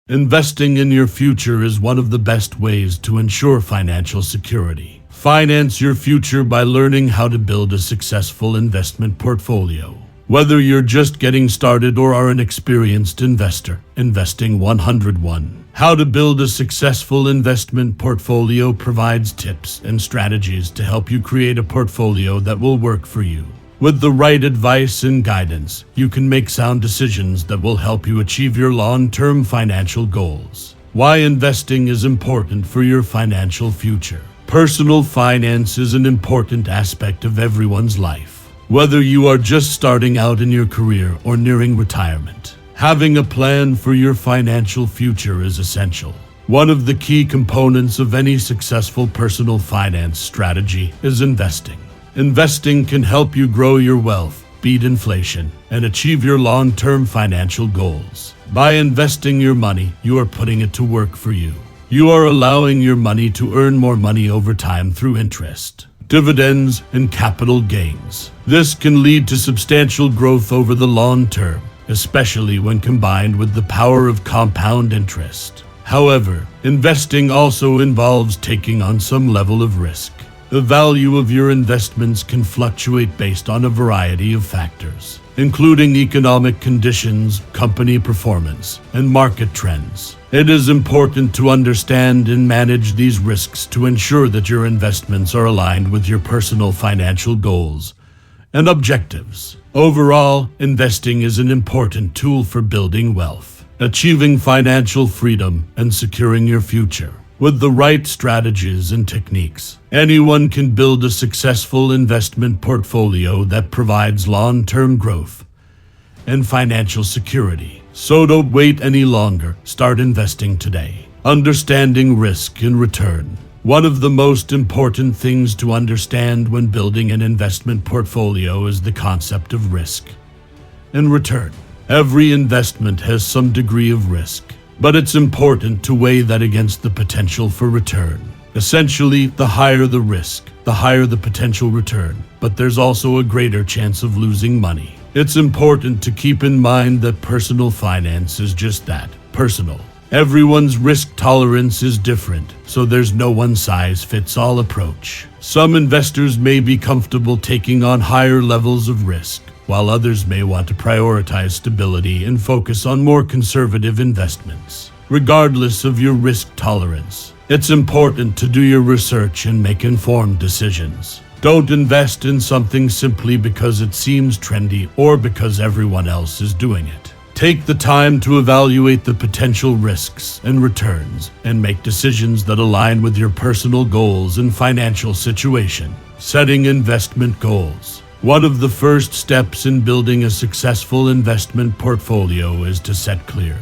Investing in your future is one of the best ways to ensure financial security. Finance your future by learning how to build a successful investment portfolio. Whether you're just getting started or are an experienced investor, Investing 101. How to build a successful investment portfolio provides tips and strategies to help you create a portfolio that will work for you. With the right advice and guidance, you can make sound decisions that will help you achieve your long-term financial goals. Why investing is important for your financial future. Personal finance is an important aspect of everyone's life. Whether you are just starting out in your career or nearing retirement, having a plan for your financial future is essential. One of the key components of any successful personal finance strategy is investing. Investing can help you grow your wealth, beat inflation, and achieve your long-term financial goals. By investing your money, you are putting it to work for you. You are allowing your money to earn more money over time through interest, dividends, and capital gains. This can lead to substantial growth over the long term, especially when combined with the power of compound interest. However, investing also involves taking on some level of risk. The value of your investments can fluctuate based on a variety of factors, including economic conditions, company performance, and market trends. It is important to understand and manage these risks to ensure that your investments are aligned with your personal financial goals and objectives. Overall, investing is an important tool for building wealth, achieving financial freedom, and securing your future. With the right strategies and techniques, anyone can build a successful investment portfolio that provides long-term growth and financial security. So don't wait any longer. Start investing today. Understanding risk and return. One of the most important things to understand when building an investment portfolio is the concept of risk and return. Every investment has some degree of risk, but it's important to weigh that against the potential for return. Essentially, the higher the risk, the higher the potential return, but there's also a greater chance of losing money. It's important to keep in mind that personal finance is just that, personal. Everyone's risk tolerance is different, so there's no one-size-fits-all approach. Some investors may be comfortable taking on higher levels of risk, while others may want to prioritize stability and focus on more conservative investments. Regardless of your risk tolerance, it's important to do your research and make informed decisions. Don't invest in something simply because it seems trendy or because everyone else is doing it. Take the time to evaluate the potential risks and returns and make decisions that align with your personal goals and financial situation. Setting investment goals. One of the first steps in building a successful investment portfolio is to set clear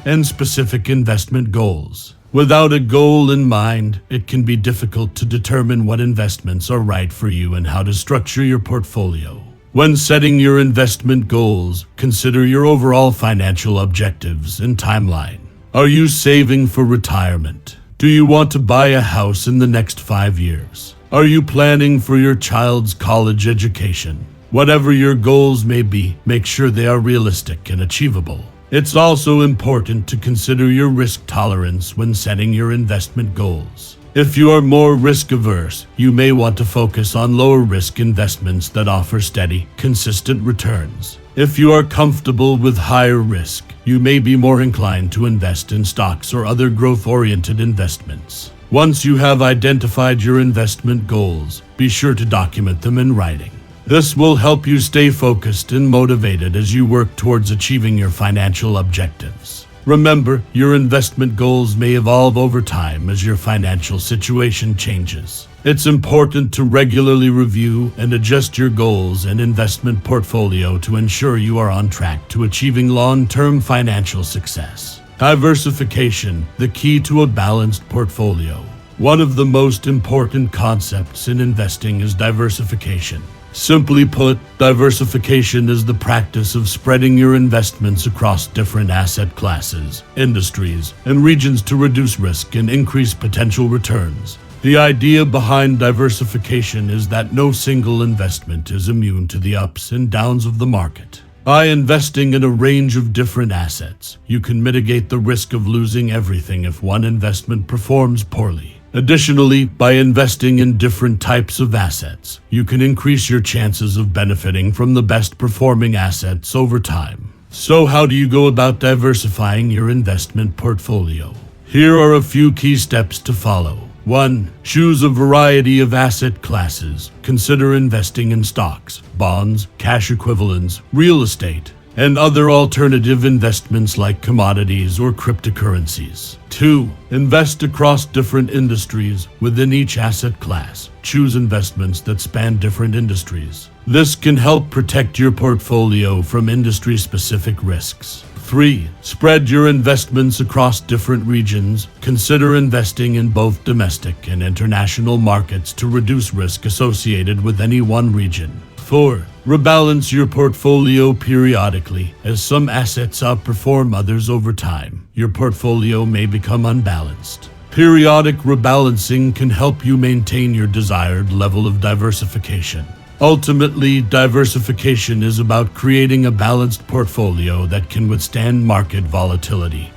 and specific investment goals. Without a goal in mind, it can be difficult to determine what investments are right for you and how to structure your portfolio. When setting your investment goals, consider your overall financial objectives and timeline. Are you saving for retirement? Do you want to buy a house in the next 5 years? Are you planning for your child's college education? Whatever your goals may be, make sure they are realistic and achievable. It's also important to consider your risk tolerance when setting your investment goals. If you are more risk-averse, you may want to focus on lower-risk investments that offer steady, consistent returns. If you are comfortable with higher risk, you may be more inclined to invest in stocks or other growth-oriented investments. Once you have identified your investment goals, be sure to document them in writing. This will help you stay focused and motivated as you work towards achieving your financial objectives. Remember, your investment goals may evolve over time as your financial situation changes. It's important to regularly review and adjust your goals and investment portfolio to ensure you are on track to achieving long-term financial success. Diversification, the key to a balanced portfolio. One of the most important concepts in investing is diversification. Simply put, diversification is the practice of spreading your investments across different asset classes, industries, and regions to reduce risk and increase potential returns. The idea behind diversification is that no single investment is immune to the ups and downs of the market. By investing in a range of different assets, you can mitigate the risk of losing everything if one investment performs poorly. Additionally, by investing in different types of assets, you can increase your chances of benefiting from the best performing assets over time. So how do you go about diversifying your investment portfolio? Here are a few key steps to follow. 1. Choose a variety of asset classes. Consider investing in stocks, bonds, cash equivalents, real estate, and other alternative investments like commodities or cryptocurrencies. 2. Invest across different industries within each asset class. Choose investments that span different industries. This can help protect your portfolio from industry-specific risks. 3. Spread your investments across different regions. Consider investing in both domestic and international markets to reduce risk associated with any one region. 4. Rebalance your portfolio periodically. As some assets outperform others over time, your portfolio may become unbalanced. Periodic rebalancing can help you maintain your desired level of diversification. Ultimately, diversification is about creating a balanced portfolio that can withstand market volatility.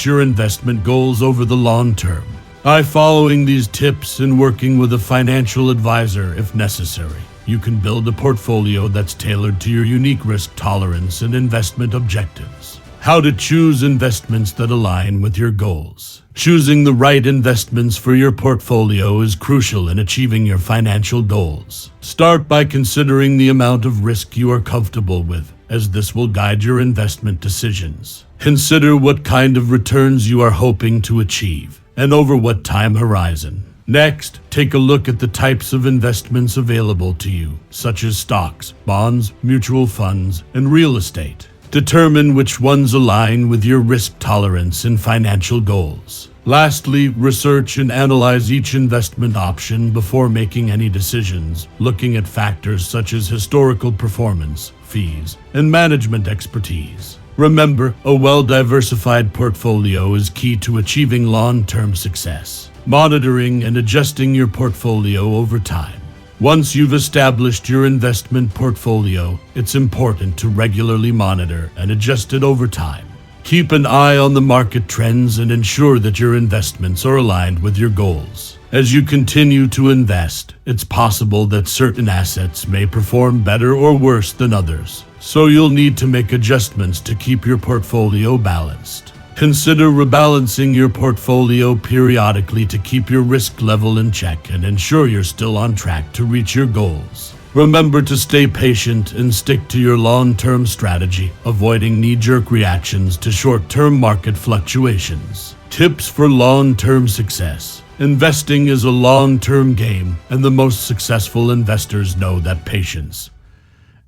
Your investment goals over the long term. By following these tips and working with a financial advisor if necessary, you can build a portfolio that's tailored to your unique risk tolerance and investment objectives. How to choose investments that align with your goals. Choosing the right investments for your portfolio is crucial in achieving your financial goals. Start by considering the amount of risk you are comfortable with, as this will guide your investment decisions. Consider what kind of returns you are hoping to achieve, and over what time horizon. Next, take a look at the types of investments available to you, such as stocks, bonds, mutual funds, and real estate. Determine which ones align with your risk tolerance and financial goals. Lastly, research and analyze each investment option before making any decisions, looking at factors such as historical performance, fees, and management expertise. Remember, a well-diversified portfolio is key to achieving long-term success. Monitoring and adjusting your portfolio over time. Once you've established your investment portfolio, it's important to regularly monitor and adjust it over time. Keep an eye on the market trends and ensure that your investments are aligned with your goals. As you continue to invest, it's possible that certain assets may perform better or worse than others, so you'll need to make adjustments to keep your portfolio balanced. Consider rebalancing your portfolio periodically to keep your risk level in check and ensure you're still on track to reach your goals. Remember to stay patient and stick to your long-term strategy, avoiding knee-jerk reactions to short-term market fluctuations. Tips for long-term success. Investing is a long-term game, and the most successful investors know that patience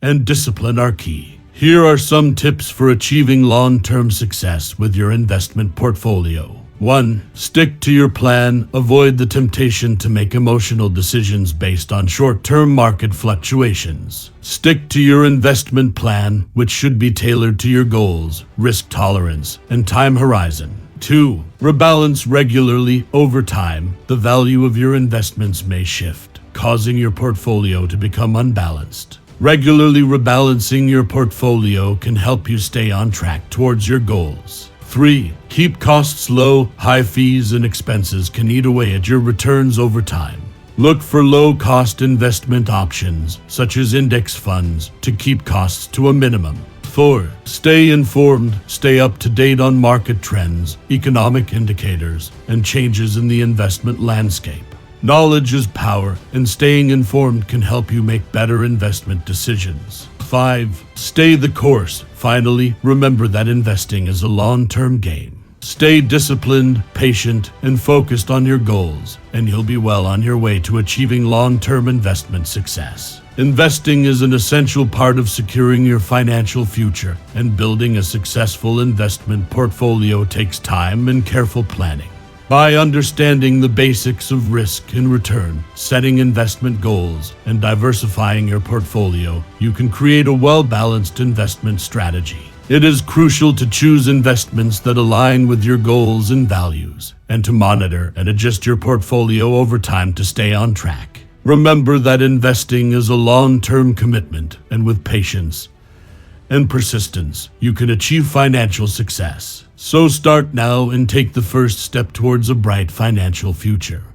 and discipline are key. Here are some tips for achieving long-term success with your investment portfolio. 1. Stick to your plan. Avoid the temptation to make emotional decisions based on short-term market fluctuations. Stick to your investment plan, which should be tailored to your goals, risk tolerance, and time horizon. 2. Rebalance regularly. Over time, the value of your investments may shift, causing your portfolio to become unbalanced. Regularly rebalancing your portfolio can help you stay on track towards your goals. 3. Keep costs low. High fees and expenses can eat away at your returns over time. Look for low-cost investment options, such as index funds, to keep costs to a minimum. 4. Stay informed. Stay up to date on market trends, economic indicators, and changes in the investment landscape. Knowledge is power, and staying informed can help you make better investment decisions. 5. Stay the course. Finally, remember that investing is a long-term game. Stay disciplined, patient, and focused on your goals, and you'll be well on your way to achieving long-term investment success. Investing is an essential part of securing your financial future, and building a successful investment portfolio takes time and careful planning. By understanding the basics of risk and return, setting investment goals, and diversifying your portfolio, you can create a well-balanced investment strategy. It is crucial to choose investments that align with your goals and values, and to monitor and adjust your portfolio over time to stay on track. Remember that investing is a long-term commitment, and with patience, and persistence, you can achieve financial success. So start now and take the first step towards a bright financial future.